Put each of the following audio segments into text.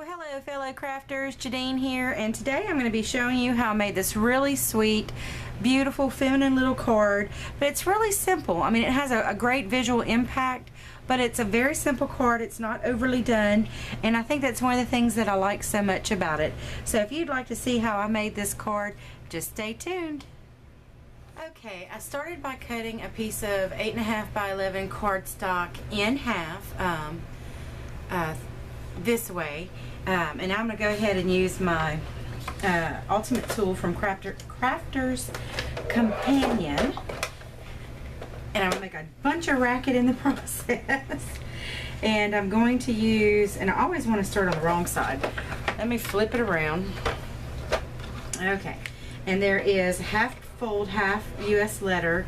Well, hello fellow crafters, Jadine here, and today I'm going to be showing you how I made this really sweet, beautiful, feminine little card. But it's really simple. I mean, it has a great visual impact, but it's a very simple card. It's not overly done, and I think that's one of the things that I like so much about it. So if you'd like to see how I made this card, just stay tuned. Okay, I started by cutting a piece of 8.5 by 11 cardstock in half, this way, and now I'm going to go ahead and use my ultimate tool from Crafter's Companion, and I'm going to make a bunch of racket in the process. And I'm going to use, and I always want to start on the wrong side. Let me flip it around. Okay, and there is half fold, half US letter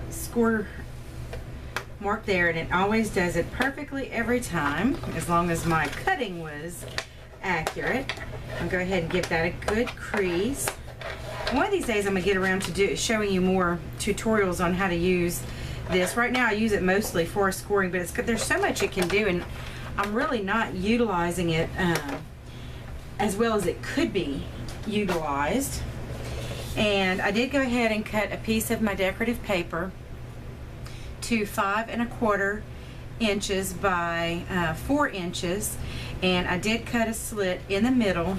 score mark there, and it always does it perfectly every time, as long as my cutting was accurate. I'll go ahead and give that a good crease. One of these days I'm going to get around to showing you more tutorials on how to use this. Right now I use it mostly for scoring, but there's so much it can do, and I'm really not utilizing it as well as it could be utilized. And I did go ahead and cut a piece of my decorative paper to 5 1/4 inches by 4 inches, and I did cut a slit in the middle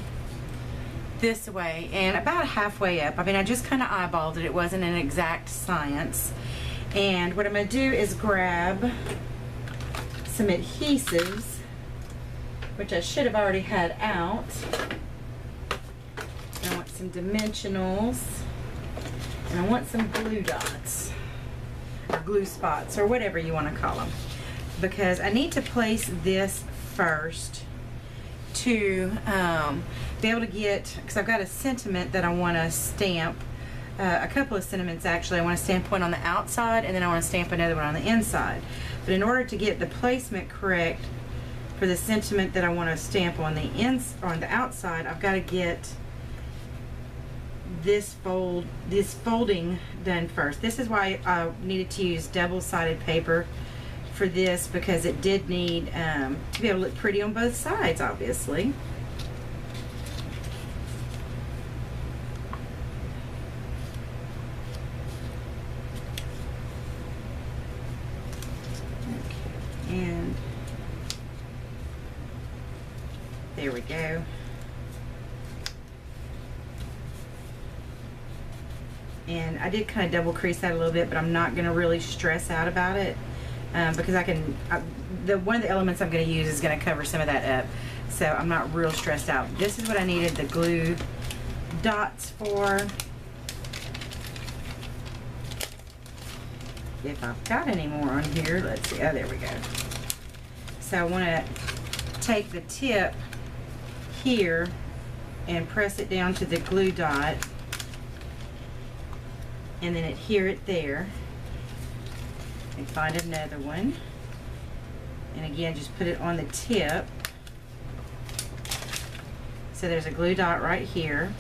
this way and about halfway up. I mean, I just kind of eyeballed it. It wasn't an exact science. And what I'm going to do is grab some adhesives, which I should have already had out. I want some dimensionals, and I want some glue dots, or glue spots, or whatever you want to call them, because I need to place this first to be able to get, because I've got a sentiment that I want to stamp, a couple of sentiments actually. I want to stamp one on the outside, and then I want to stamp another one on the inside. But in order to get the placement correct for the sentiment that I want to stamp on the outside, I've got to get this folding done first. This is why I needed to use double-sided paper for this, because it did need to be able to look pretty on both sides, obviously. Okay, and there we go. And I did kind of double crease that a little bit, but I'm not going to really stress out about it, because one of the elements I'm going to use is going to cover some of that up, so I'm not real stressed out. This is what I needed the glue dots for. If I've got any more on here, let's see. Oh, there we go. So I want to take the tip here and press it down to the glue dot, and then adhere it there, and find another one, and again just put it on the tip. So there's a glue dot right here,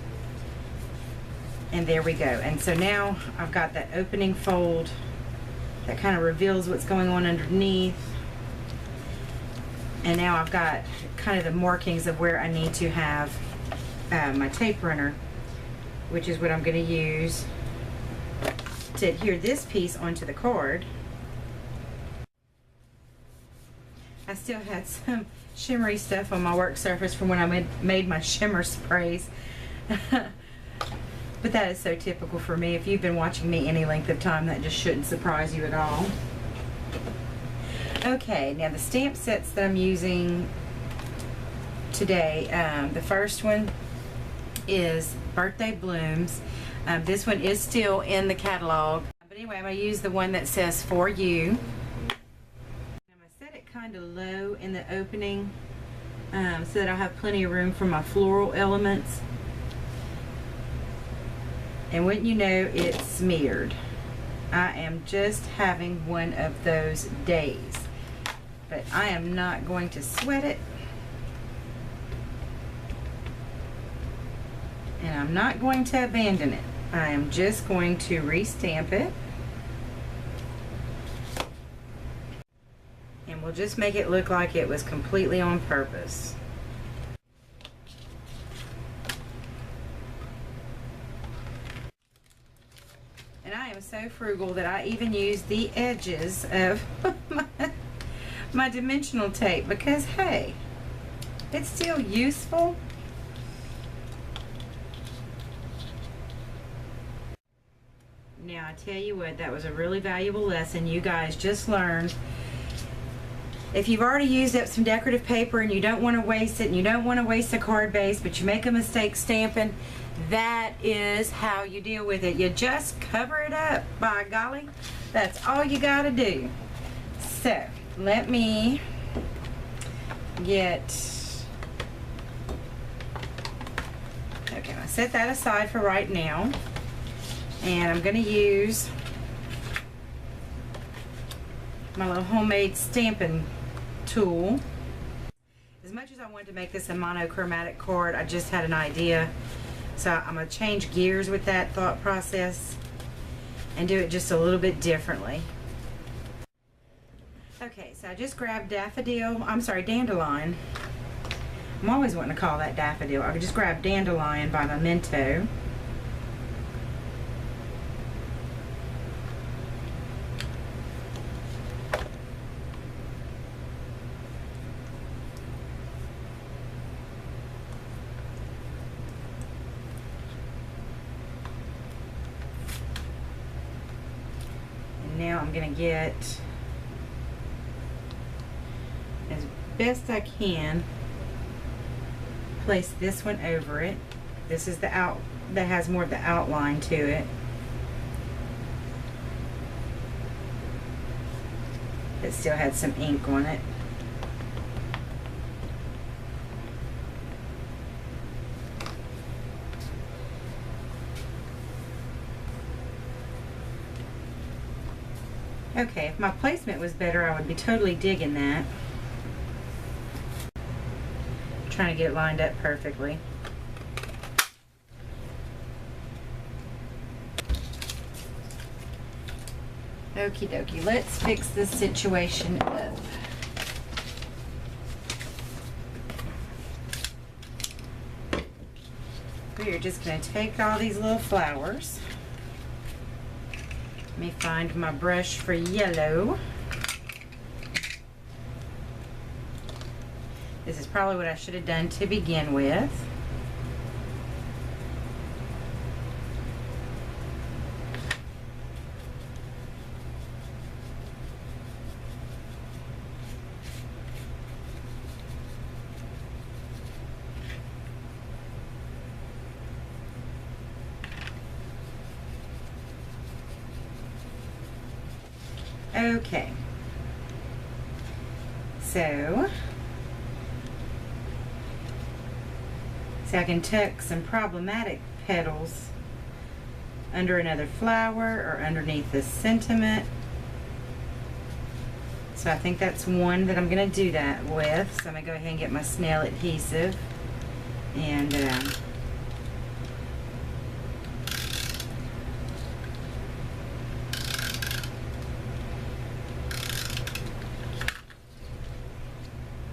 and there we go. And so now I've got that opening fold that kind of reveals what's going on underneath, and now I've got kind of the markings of where I need to have my tape runner, which is what I'm going to use to adhere this piece onto the card. I still had some shimmery stuff on my work surface from when I made my shimmer sprays. But that is so typical for me. If you've been watching me any length of time, that just shouldn't surprise you at all. Okay, now the stamp sets that I'm using today, the first one is Birthday Blooms. This one is still in the catalog, but anyway, I'm going to use the one that says For You. I'm going to set it kind of low in the opening, so that I'll have plenty of room for my floral elements. And wouldn't you know, it's smeared. I am just having one of those days, but I am not going to sweat it, and I'm not going to abandon it. I am just going to re-stamp it, and we'll just make it look like it was completely on purpose. am so frugal that I even use the edges of my dimensional tape because, hey, it's still useful. Now, I tell you what, that was a really valuable lesson you guys just learned. If you've already used up some decorative paper and you don't want to waste it, and you don't want to waste a card base, but you make a mistake stamping, that is how you deal with it. You just cover it up, by golly. That's all you got to do. So, let me get... Okay, I'll set that aside for right now. And I'm going to use my little homemade Stampin' tool. As much as I wanted to make this a monochromatic card, I just had an idea. So I'm going to change gears with that thought process and do it just a little bit differently. Okay, so I just grabbed dandelion. I'm always wanting to call that daffodil. I just grabbed Dandelion by Memento. Now I'm going to get, as best I can, place this one over it. This is the that has more of the outline to it. It still had some ink on it. Okay, if my placement was better, I would be totally digging that. Trying to get it lined up perfectly. Okie dokie, let's fix this situation up. We are just going to take all these little flowers. Let me find my brush for yellow. This is probably what I should have done to begin with. Okay, so I can tuck some problematic petals under another flower or underneath this sentiment. So I think that's one that I'm going to do that with. So I'm going to go ahead and get my snail adhesive and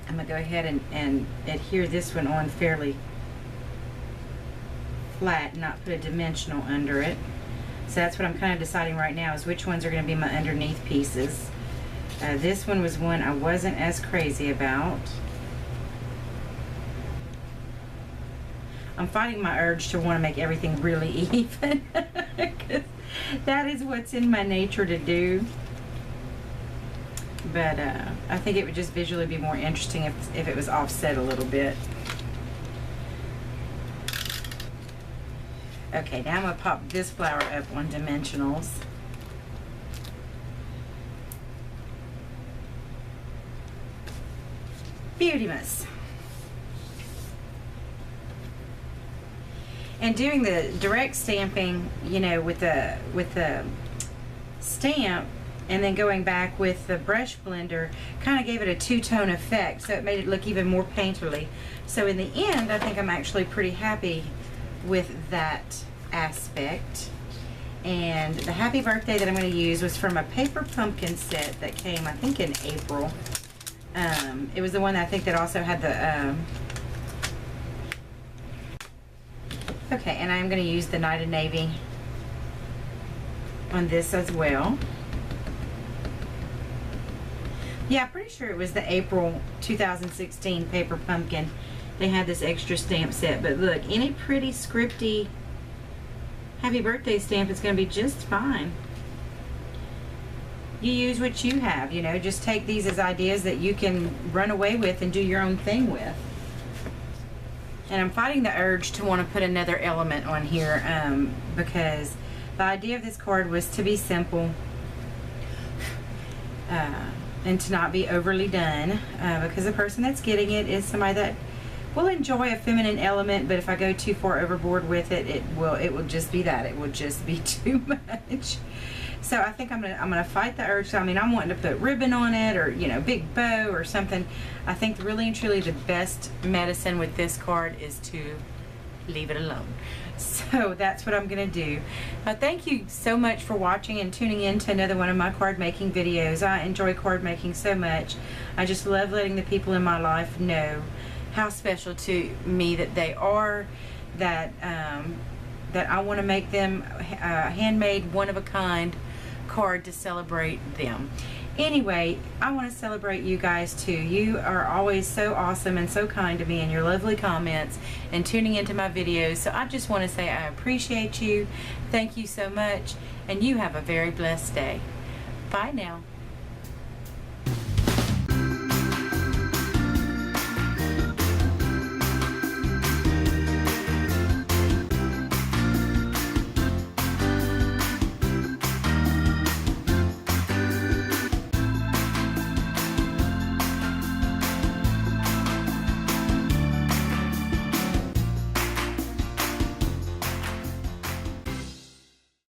I'm going to go ahead and adhere this one on fairly flat, not put a dimensional under it. So that's what I'm kind of deciding right now, is which ones are going to be my underneath pieces. This one was one I wasn't as crazy about. I'm fighting my urge to want to make everything really even, because that is what's in my nature to do. But I think it would just visually be more interesting if it was offset a little bit. Okay, now I'm going to pop this flower up on dimensionals. Beautimous. And doing the direct stamping, you know, with the stamp, and then going back with the brush blender, kind of gave it a two-tone effect, so it made it look even more painterly. So in the end, I think I'm actually pretty happy with that aspect. And the happy birthday that I'm going to use was from a paper pumpkin set that came, I think, in April. It was the one that I think that also had the okay, and I'm going to use the Night of Navy on this as well. Yeah, I'm pretty sure it was the April 2016 Paper Pumpkin. They had this extra stamp set. But look, any pretty scripty happy birthday stamp is going to be just fine. You use what you have, you know. Just take these as ideas that you can run away with and do your own thing with. And I'm fighting the urge to want to put another element on here because the idea of this card was to be simple and to not be overly done because the person that's getting it is somebody that will enjoy a feminine element, but if I go too far overboard with it, it will just be that. It will just be too much. So I think I'm gonna fight the urge. I mean, I'm wanting to put ribbon on it, or, you know, big bow or something. I think really and truly the best medicine with this card is to leave it alone. So that's what I'm gonna do. Thank you so much for watching and tuning in to another one of my card making videos. I enjoy card making so much. I just love letting the people in my life know how special to me that they are, that I want to make them handmade, one-of-a-kind card to celebrate them. Anyway, I want to celebrate you guys too. You are always so awesome and so kind to me, and your lovely comments and tuning into my videos. So I just want to say I appreciate you. Thank you so much, and you have a very blessed day. Bye now.